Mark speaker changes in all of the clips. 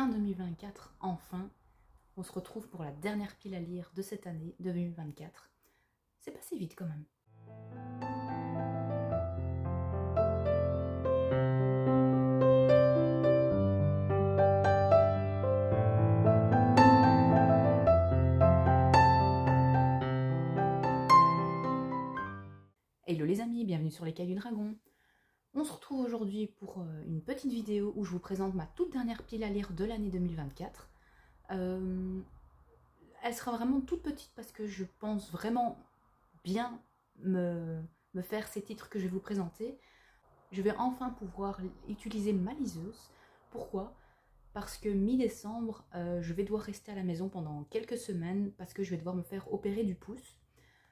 Speaker 1: fin 2024, enfin, on se retrouve pour la dernière pile à lire de cette année 2024. C'est passé vite quand même. Hello les amis, bienvenue sur les Cailloux Dragons. On se retrouve aujourd'hui pour une petite vidéo où je vous présente ma toute dernière pile à lire de l'année 2024. Elle sera vraiment toute petite parce que je pense vraiment bien me faire ces titres que je vais vous présenter. Je vais enfin pouvoir utiliser ma liseuse. Pourquoi ? Parce que mi-décembre, je vais devoir rester à la maison pendant quelques semaines parce que je vais devoir me faire opérer du pouce.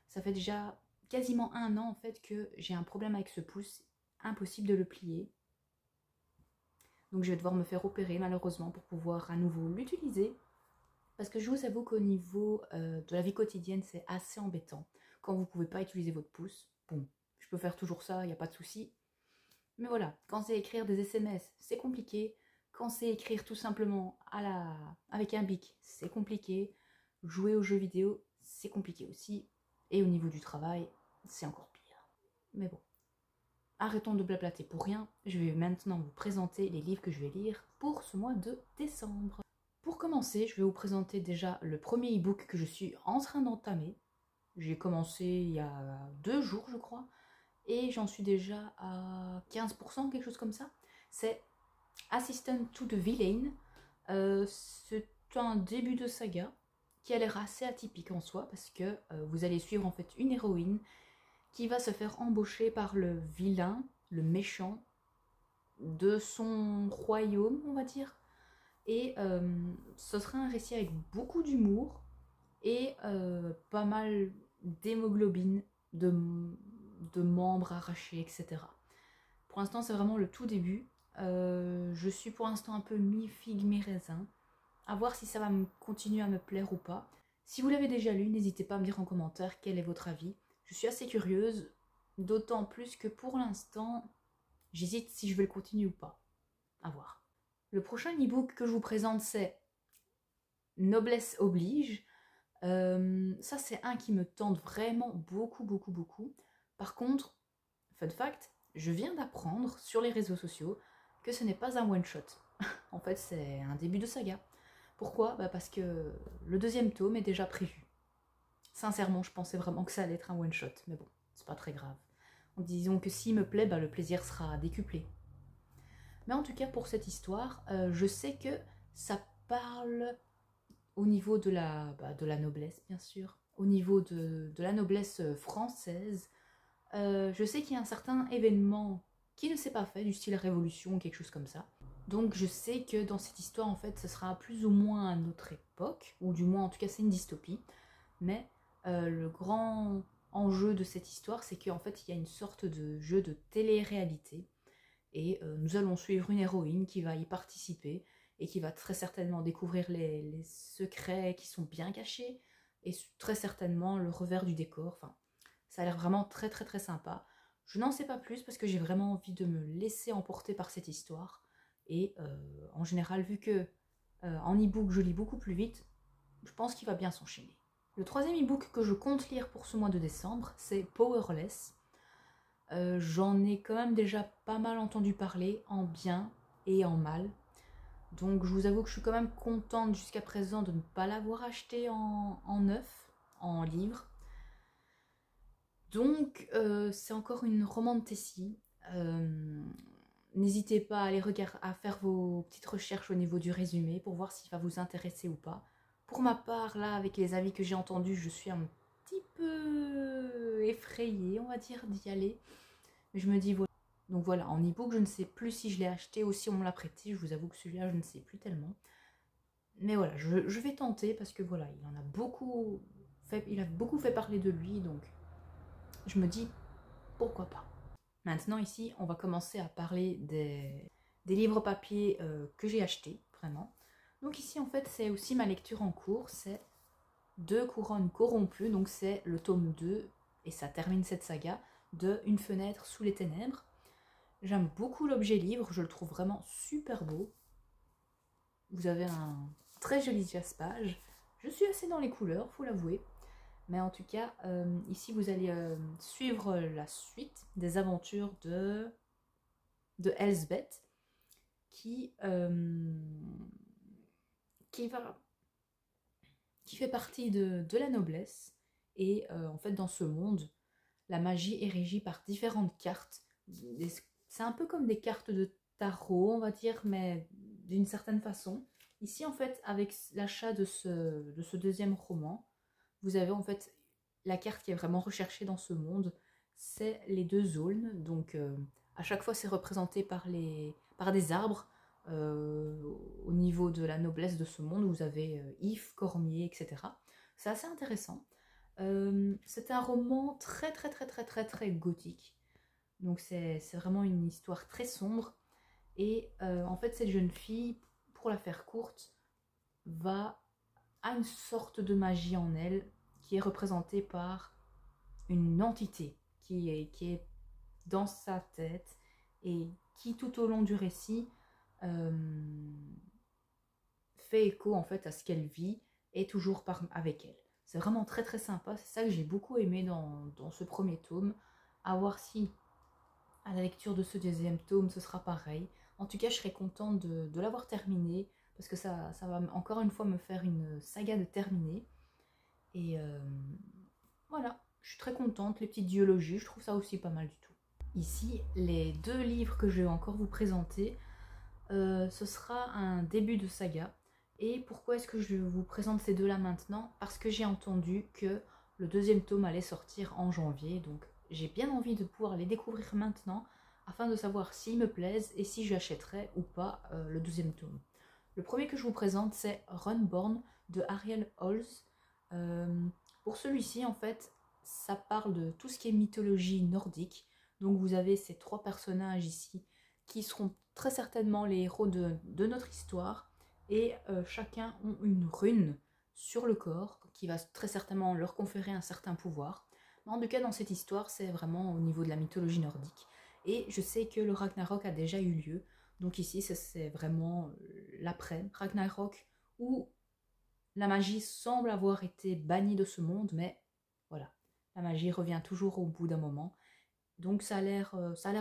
Speaker 1: Ça fait déjà quasiment 1 an en fait que j'ai un problème avec ce pouce, impossible de le plier. Donc je vais devoir me faire opérer malheureusement pour pouvoir à nouveau l'utiliser. Parce que je vous avoue qu'au niveau de la vie quotidienne, c'est assez embêtant. Quand vous ne pouvez pas utiliser votre pouce, bon, je peux faire toujours ça, il n'y a pas de souci. Mais voilà, quand c'est écrire des SMS, c'est compliqué. Quand c'est écrire tout simplement avec un bic, c'est compliqué. Jouer aux jeux vidéo, c'est compliqué aussi. Et au niveau du travail, c'est encore pire. Mais bon, arrêtons de blablater pour rien. Je vais maintenant vous présenter les livres que je vais lire pour ce mois de décembre. Pour commencer, je vais vous présenter déjà le premier e-book que je suis en train d'entamer. J'ai commencé il y a 2 jours, je crois. Et j'en suis déjà à 15%, quelque chose comme ça. C'est Assistant to the Villain. C'est un début de saga qui a l'air assez atypique en soi parce que vous allez suivre en fait une héroïne qui va se faire embaucher par le vilain, le méchant de son royaume, on va dire. Et ce sera un récit avec beaucoup d'humour et pas mal d'hémoglobine, de membres arrachés, etc. Pour l'instant, c'est vraiment le tout début. Je suis pour l'instant un peu mi-figue, mi-raisin. À voir si ça va continuer à me plaire ou pas. Si vous l'avez déjà lu, n'hésitez pas à me dire en commentaire quel est votre avis. Je suis assez curieuse, d'autant plus que pour l'instant, j'hésite si je vais le continuer ou pas. À voir. Le prochain e-book que je vous présente, c'est Noblesse oblige. Ça, c'est un qui me tente vraiment beaucoup. Par contre, fun fact, je viens d'apprendre sur les réseaux sociaux que ce n'est pas un one-shot. En fait, c'est un début de saga. Pourquoi ? Parce que le 2e tome est déjà prévu. Sincèrement, je pensais vraiment que ça allait être un one-shot. Mais bon, c'est pas très grave. Disons que s'il me plaît, le plaisir sera décuplé. Mais en tout cas, pour cette histoire, je sais que ça parle au niveau de la noblesse, bien sûr. Au niveau de la noblesse française. Je sais qu'il y a un certain événement qui ne s'est pas fait, du style Révolution ou quelque chose comme ça. Donc je sais que dans cette histoire, en fait, ce sera plus ou moins à notre époque, ou du moins, en tout cas, c'est une dystopie. Mais le grand enjeu de cette histoire, c'est qu'en fait, il y a une sorte de jeu de télé-réalité. Et nous allons suivre une héroïne qui va y participer et qui va très certainement découvrir les secrets qui sont bien cachés et très certainement le revers du décor. Enfin, ça a l'air vraiment très sympa. Je n'en sais pas plus parce que j'ai vraiment envie de me laisser emporter par cette histoire. Et en général, vu que en e-book je lis beaucoup plus vite, je pense qu'il va bien s'enchaîner. Le 3e e-book que je compte lire pour ce mois de décembre, c'est Powerless. J'en ai quand même déjà pas mal entendu parler, en bien et en mal. Donc je vous avoue que je suis quand même contente jusqu'à présent de ne pas l'avoir acheté en neuf, en livre. Donc c'est encore une romantasy. N'hésitez pas à aller à faire vos petites recherches au niveau du résumé pour voir s'il va vous intéresser ou pas. Pour ma part, là, avec les avis que j'ai entendus, je suis un petit peu effrayée, on va dire, d'y aller. Mais je me dis, voilà. Donc voilà, en e-book, je ne sais plus si je l'ai acheté ou si on me l'a prêté. Je vous avoue que celui-là, je ne sais plus tellement. Mais voilà, je vais tenter parce que voilà, il a beaucoup fait parler de lui, donc je me dis, pourquoi pas. Maintenant ici, on va commencer à parler des livres papier que j'ai achetés, vraiment. Donc ici, en fait, c'est aussi ma lecture en cours, c'est 2 couronnes corrompues, donc c'est le tome 2, et ça termine cette saga, de Une fenêtre sous les ténèbres. J'aime beaucoup l'objet livre, je le trouve vraiment super beau. vous avez un très joli jaspage. Je suis assez dans les couleurs, faut l'avouer. Mais en tout cas, ici vous allez suivre la suite des aventures de Elsbeth qui fait partie de la noblesse. Et en fait, dans ce monde, la magie est régie par différentes cartes. C'est un peu comme des cartes de tarot, on va dire, mais d'une certaine façon. Ici, en fait, avec l'achat de ce deuxième roman, vous avez en fait la carte qui est vraiment recherchée dans ce monde, c'est les deux aulnes. Donc, à chaque fois, c'est représenté par des arbres. Au niveau de la noblesse de ce monde, vous avez Yves, Cormier, etc. C'est assez intéressant. C'est un roman très très gothique. Donc c'est vraiment une histoire très sombre. Et en fait, cette jeune fille, pour la faire courte, a une sorte de magie en elle qui est représentée par une entité qui est dans sa tête et qui tout au long du récit fait écho en fait à ce qu'elle vit et toujours avec elle. C'est vraiment très très sympa, c'est ça que j'ai beaucoup aimé dans ce premier tome. À voir si à la lecture de ce deuxième tome ce sera pareil. En tout cas, je serais contente de l'avoir terminé parce que ça va encore une fois me faire une saga de terminer. Et voilà, je suis très contente. Les petites duologies, je trouve ça aussi pas mal du tout. Ici, les deux livres que je vais encore vous présenter, ce sera un début de saga. Et pourquoi est-ce que je vous présente ces deux-là maintenant? Parce que j'ai entendu que le deuxième tome allait sortir en janvier, donc j'ai bien envie de pouvoir les découvrir maintenant afin de savoir s'ils me plaisent et si j'achèterai ou pas le deuxième tome. Le premier que je vous présente, c'est Runborn de Ariel Holz. Pour celui-ci, en fait, ça parle de tout ce qui est mythologie nordique. Donc vous avez ces trois personnages ici qui seront très certainement les héros de notre histoire. Et chacun ont une rune sur le corps qui va très certainement leur conférer un certain pouvoir. Mais en tout cas, dans cette histoire, c'est vraiment au niveau de la mythologie nordique. Et je sais que le Ragnarok a déjà eu lieu. Donc ici, c'est vraiment l'après Ragnarok où la magie semble avoir été bannie de ce monde, mais voilà, la magie revient toujours au bout d'un moment. Donc ça a l'air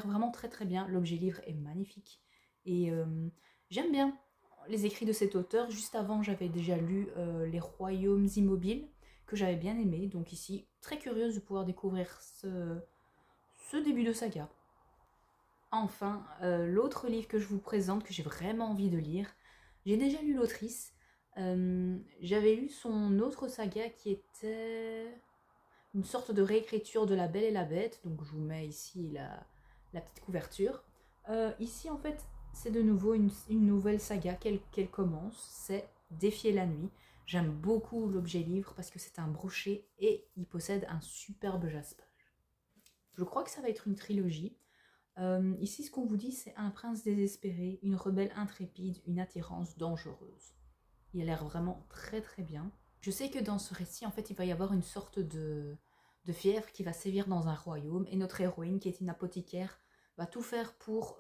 Speaker 1: vraiment très très bien. L'objet livre est magnifique. Et j'aime bien les écrits de cet auteur. Juste avant, j'avais déjà lu Les Royaumes Immobiles, que j'avais bien aimé. Donc ici, très curieuse de pouvoir découvrir ce début de saga. Enfin, l'autre livre que je vous présente, que j'ai vraiment envie de lire, j'ai déjà lu l'autrice. J'avais lu son autre saga qui était une sorte de réécriture de La Belle et la Bête. Donc je vous mets ici la petite couverture. Ici, en fait, c'est de nouveau une nouvelle saga qu'elle commence, c'est Défier la nuit. J'aime beaucoup l'objet livre parce que c'est un brochet et il possède un superbe jaspage. Je crois que ça va être une trilogie. Ici, ce qu'on vous dit, c'est un prince désespéré, une rebelle intrépide, une attirance dangereuse. Il a l'air vraiment très très bien. Je sais que dans ce récit, en fait, il va y avoir une sorte de fièvre qui va sévir dans un royaume et notre héroïne, qui est une apothicaire, va tout faire pour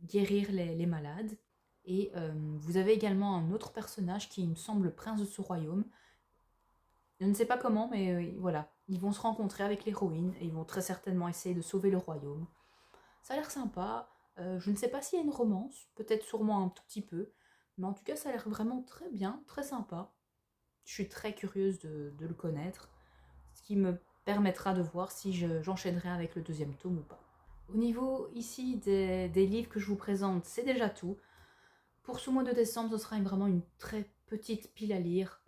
Speaker 1: guérir les malades. Et vous avez également un autre personnage qui me semble le prince de ce royaume. Je ne sais pas comment, mais voilà. Ils vont se rencontrer avec l'héroïne et ils vont très certainement essayer de sauver le royaume. Ça a l'air sympa. Je ne sais pas s'il y a une romance, peut-être sûrement un tout petit peu. Mais en tout cas, ça a l'air vraiment très bien, très sympa. Je suis très curieuse de le connaître. Ce qui me permettra de voir si j'enchaînerai avec le deuxième tome ou pas. Au niveau ici des livres que je vous présente, c'est déjà tout. Pour ce mois de décembre, ce sera vraiment une très petite pile à lire.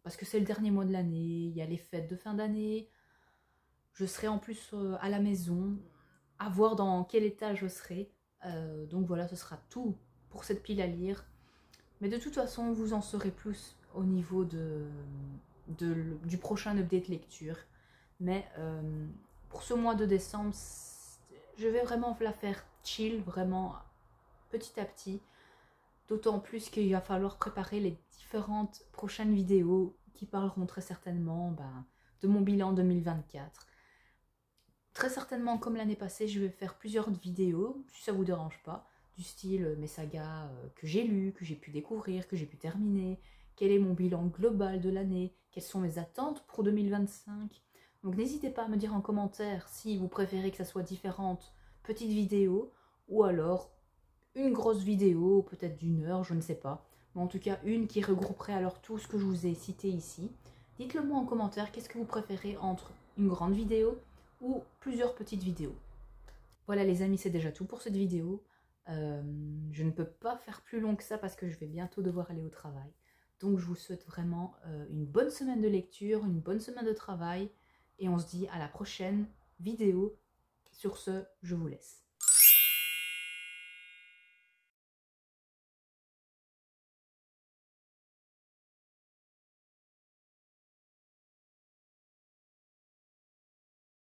Speaker 1: Parce que c'est le dernier mois de l'année, il y a les fêtes de fin d'année. Je serai en plus à la maison, à voir dans quel état je serai. Donc voilà, ce sera tout pour cette pile à lire. Mais de toute façon, vous en saurez plus au niveau du prochain update lecture. Mais pour ce mois de décembre, je vais vraiment la faire chill, vraiment petit à petit. D'autant plus qu'il va falloir préparer les différentes prochaines vidéos qui parleront très certainement de mon bilan 2024. Très certainement, comme l'année passée, je vais faire plusieurs vidéos, si ça vous dérange pas. du style mes sagas que j'ai lues, que j'ai pu découvrir, que j'ai pu terminer, quel est mon bilan global de l'année, quelles sont mes attentes pour 2025. Donc n'hésitez pas à me dire en commentaire si vous préférez que ça soit différentes petites vidéos ou alors une grosse vidéo, peut-être d'1 heure, je ne sais pas. Mais en tout cas, une qui regrouperait alors tout ce que je vous ai cité ici. Dites-le moi en commentaire, qu'est-ce que vous préférez entre une grande vidéo ou plusieurs petites vidéos. Voilà les amis, c'est déjà tout pour cette vidéo. Je ne peux pas faire plus long que ça parce que je vais bientôt devoir aller au travail. Donc je vous souhaite vraiment une bonne semaine de lecture, une bonne semaine de travail. Et on se dit à la prochaine vidéo. Sur ce, je vous laisse.